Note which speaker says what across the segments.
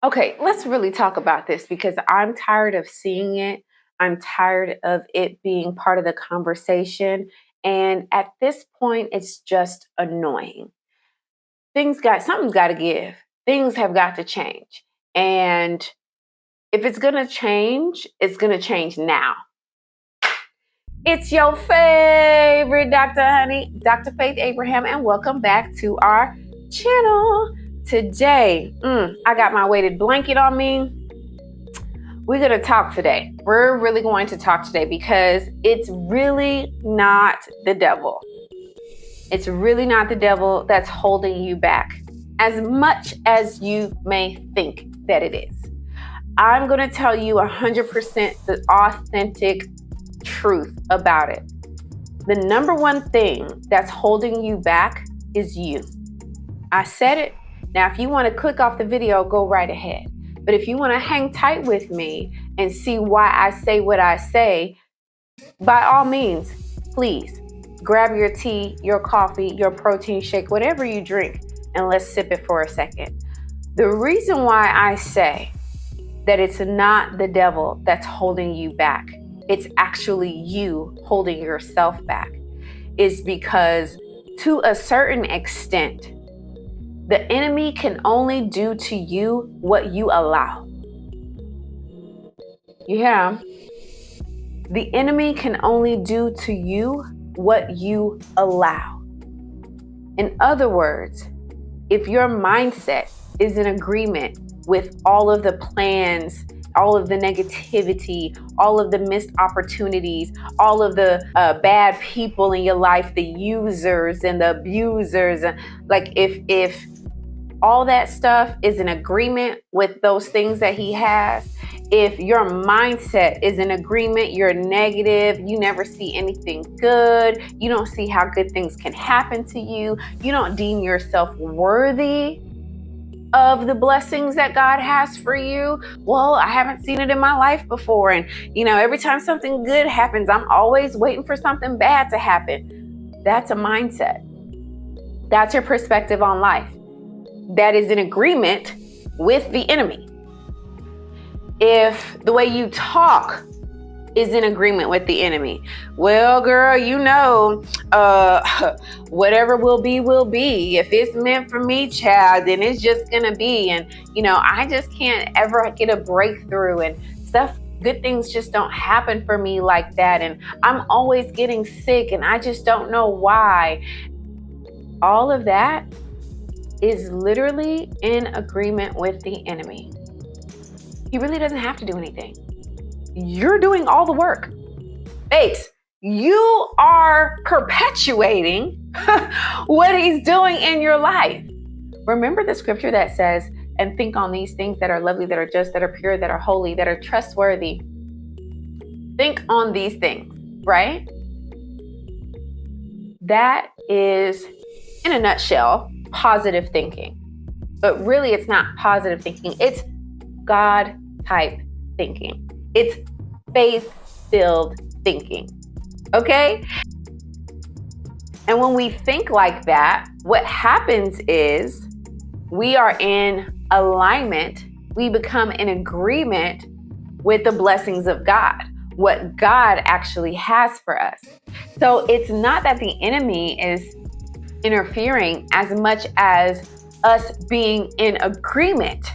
Speaker 1: Okay, let's really talk about this because I'm tired of seeing it. I'm tired of it being part of the conversation. And at this point, it's just annoying. Something's got to give. Things have got to change. And if it's going to change, it's going to change now. It's your favorite Dr. Honey, Dr. Faith Abraham, and welcome back to our channel. Today, I got my weighted blanket on me. We're going to talk today. We're really going to talk today because it's really not the devil. It's really not the devil that's holding you back as much as you may think that it is. I'm going to tell you 100% the authentic truth about it. The number one thing that's holding you back is you. I said it. Now, if you want to click off the video, go right ahead. But if you want to hang tight with me and see why I say what I say, by all means, please grab your tea, your coffee, your protein shake, whatever you drink, and let's sip it for a second. The reason why I say that it's not the devil that's holding you back, it's actually you holding yourself back, is because to a certain extent, the enemy can only do to you what you allow. You hear him? The enemy can only do to you what you allow. In other words, if your mindset is in agreement with all of the plans, all of the negativity, all of the missed opportunities, all of the bad people in your life, the users and the abusers, like if all that stuff is in agreement with those things that he has, if your mindset is in agreement, you're negative, you never see anything good, you don't see how good things can happen to you, you don't deem yourself worthy of the blessings that God has for you. Well, I haven't seen it in my life before. And, every time something good happens, I'm always waiting for something bad to happen. That's a mindset. That's your perspective on life. That is in agreement with the enemy. If the way you talk is in agreement with the enemy, well, girl, whatever will be, will be. If it's meant for me, child, then it's just gonna be. And, I just can't ever get a breakthrough and stuff. Good things just don't happen for me like that. And I'm always getting sick and I just don't know why. All of that is literally in agreement with the enemy. He really doesn't have to do anything. You're doing all the work. Babes, you are perpetuating what he's doing in your life. Remember the scripture that says, and think on these things that are lovely, that are just, that are pure, that are holy, that are trustworthy. Think on these things, right? That is, in a nutshell, positive thinking. But really, it's not positive thinking. It's God-type thinking. It's faith-filled thinking. Okay? And when we think like that, what happens is we are in alignment. We become in agreement with the blessings of God, what God actually has for us. So it's not that the enemy is interfering as much as us being in agreement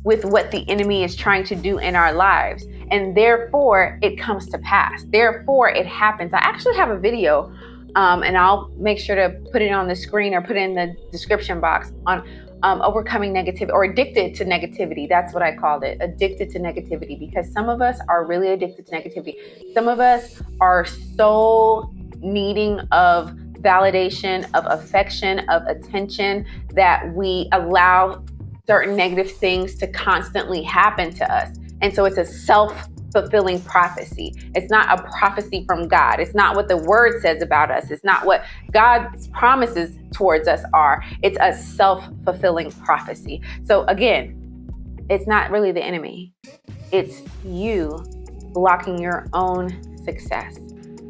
Speaker 1: with what the enemy is trying to do in our lives. And therefore, it comes to pass. Therefore, it happens. I actually have a video, and I'll make sure to put it on the screen or put it in the description box on overcoming negativity or addicted to negativity. That's what I called it, addicted to negativity, because some of us are really addicted to negativity. Some of us are so needing of validation, of affection, of attention, that we allow certain negative things to constantly happen to us. And so it's a self-fulfilling prophecy. It's not a prophecy from God. It's not what the word says about us. It's not what God's promises towards us are. It's a self-fulfilling prophecy. So again, it's not really the enemy. It's you blocking your own success,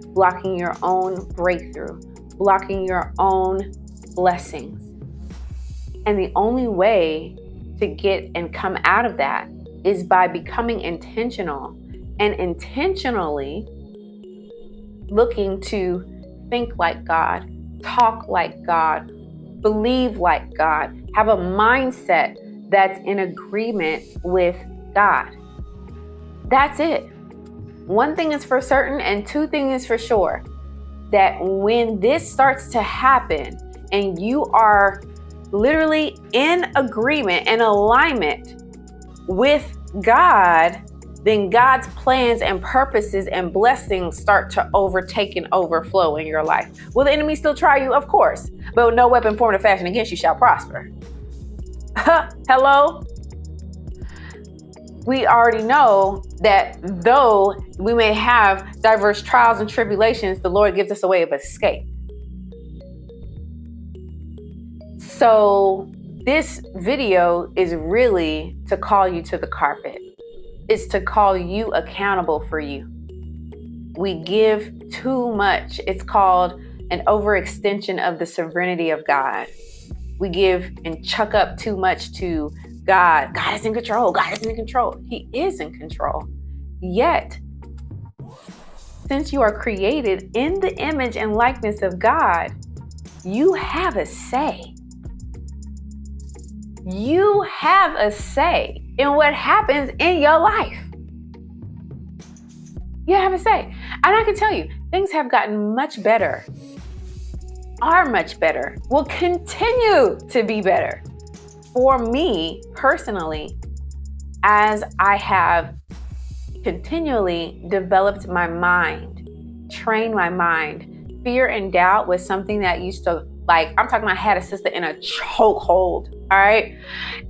Speaker 1: blocking your own breakthrough, blocking your own blessings. And the only way to get and come out of that is by becoming intentional and intentionally looking to think like God, talk like God, believe like God, have a mindset that's in agreement with God. That's it. One thing is for certain, and two things is for sure, that when this starts to happen and you are literally in agreement and alignment with God, then God's plans and purposes and blessings start to overtake and overflow in your life. Will the enemy still try you? Of course, but no weapon formed or fashioned against you shall prosper. Hello? We already know that though we may have diverse trials and tribulations, the Lord gives us a way of escape. So this video is really to call you to the carpet. It's to call you accountable for you. We give too much. It's called an overextension of the sovereignty of God. We give and chuck up too much to God. God is in control. God is in control. He is in control. Yet, since you are created in the image and likeness of God, you have a say. You have a say in what happens in your life. You have a say. And I can tell you, things have gotten much better, are much better, will continue to be better for me personally, as I have continually developed my mind, trained my mind. Fear and doubt was something that used to, I'm talking about, I had a sister in a chokehold, all right?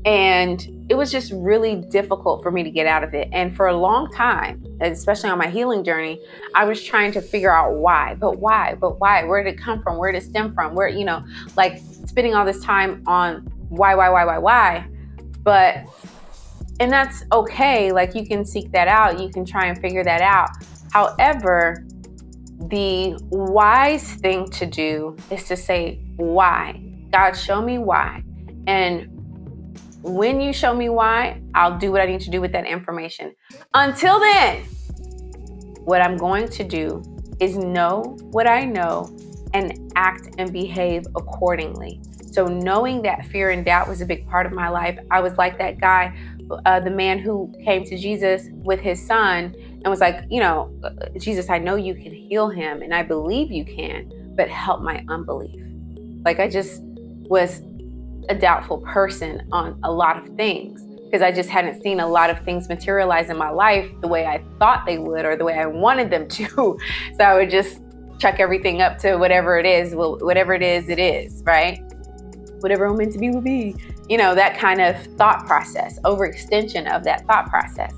Speaker 1: And it was just really difficult for me to get out of it. And for a long time, especially on my healing journey, I was trying to figure out why, but why? Where did it come from? Where did it stem from? Where, spending all this time on why? But, and that's okay. You can seek that out. You can try and figure that out. However, the wise thing to do is to say, why? God, show me why. And when you show me why, I'll do what I need to do with that information. Until then, what I'm going to do is know what I know and act and behave accordingly. So knowing that fear and doubt was a big part of my life, I was like that guy, the man who came to Jesus with his son and was like, Jesus, I know you can heal him and I believe you can, but help my unbelief. I just was a doubtful person on a lot of things because I just hadn't seen a lot of things materialize in my life the way I thought they would or the way I wanted them to. So I would just chuck everything up to whatever it is. Well, whatever it is, right? Whatever I'm meant to be will be. That kind of thought process, overextension of that thought process.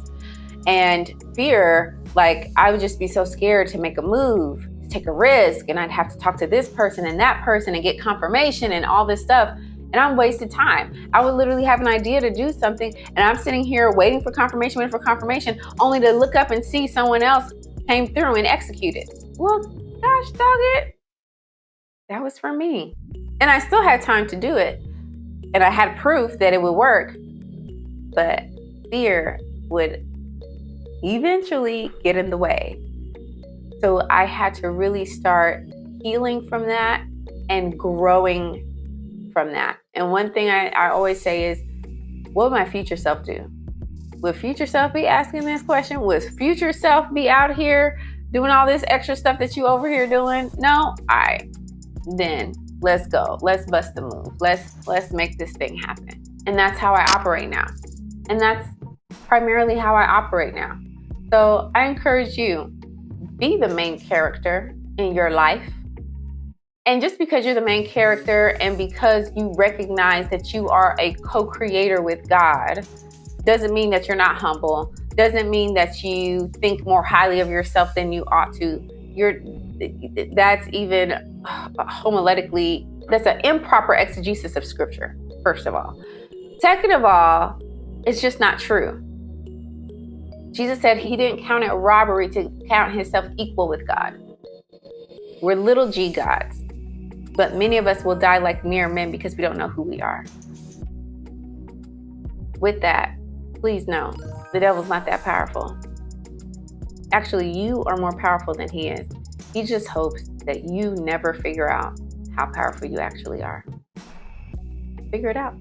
Speaker 1: And fear, I would just be so scared to make a move, to take a risk, and I'd have to talk to this person and that person and get confirmation and all this stuff. And I'm wasting time. I would literally have an idea to do something and I'm sitting here waiting for confirmation, only to look up and see someone else came through and executed. Well, gosh, dog it. That was for me. And I still had time to do it. And I had proof that it would work. But fear would eventually get in the way. So I had to really start healing from that and growing from that. And one thing I always say is, what would my future self do? Would future self be asking this question? Would future self be out here doing all this extra stuff that you over here doing? No? All right. Then let's go. Let's bust the move. Let's make this thing happen. And that's how I operate now. And that's primarily how I operate now. So I encourage you, be the main character in your life. And just because you're the main character and because you recognize that you are a co-creator with God, doesn't mean that you're not humble, doesn't mean that you think more highly of yourself than you ought to. That's even homiletically, that's an improper exegesis of scripture, first of all. Second of all, it's just not true. Jesus said he didn't count it robbery to count himself equal with God. We're little g gods. But many of us will die like mere men because we don't know who we are. with that, please know the devil's not that powerful. Actually, you are more powerful than he is. He just hopes that you never figure out how powerful you actually are. Figure it out.